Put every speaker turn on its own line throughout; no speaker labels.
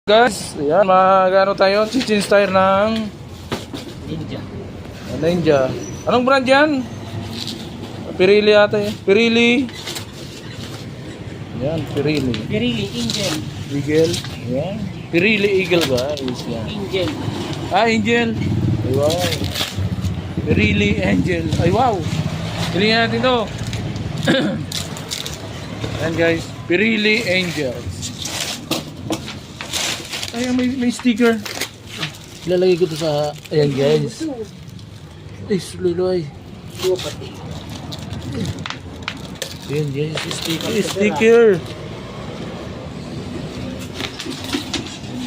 Guys, ayan, magano tayo, change tire ng
Ninja.
Ninja. Anong brand yan? Pirelli ata eh. Pirelli. Yan, Pirelli.
Pirelli Angel.
Eagle. Yan. Pirelli Eagle guys. Yan.
Angel.
Angel. Ay wow. Pirelli Angel. Ay wow. Tingnan natin to. Yan guys. Pirelli Angel. Ay, may sticker. Ilalagay ko to sa... Ayan guys. Ay, suliloy.
Dua pati.
Ayan guys, sticker.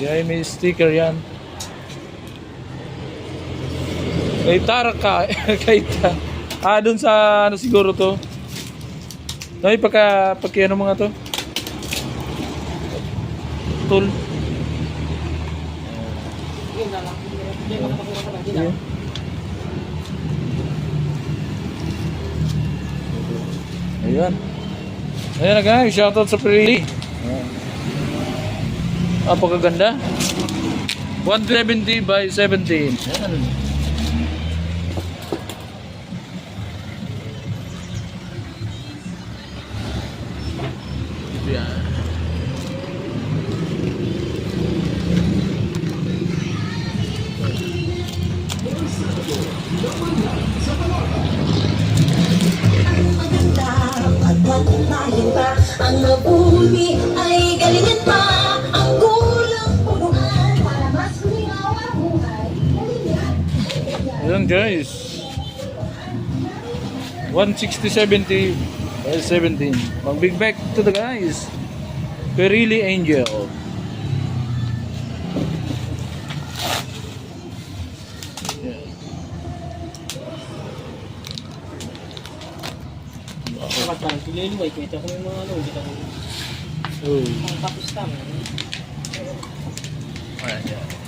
Ayan, may sticker yan. Kay Tarka. Kay dun sa ano siguro to. Ay, pagka ano mga to. Tool. Yeah. Ayan. Ayan na guys, shoutout sa Pirelli. Apakaganda. 170 by 17. Ayan. Ayan.
Ang nabumi ay galingan pa. Ang kulang punuan para mas humingaw ang buhay.
Ayan guys. 160-70 by 17. Mag big back to the guys. Pirelli Angel.
Dapat parang kililuway. Kaya ko yung mga ano. Kita ko.
Oh.
Ang kapis tama.
Ayan.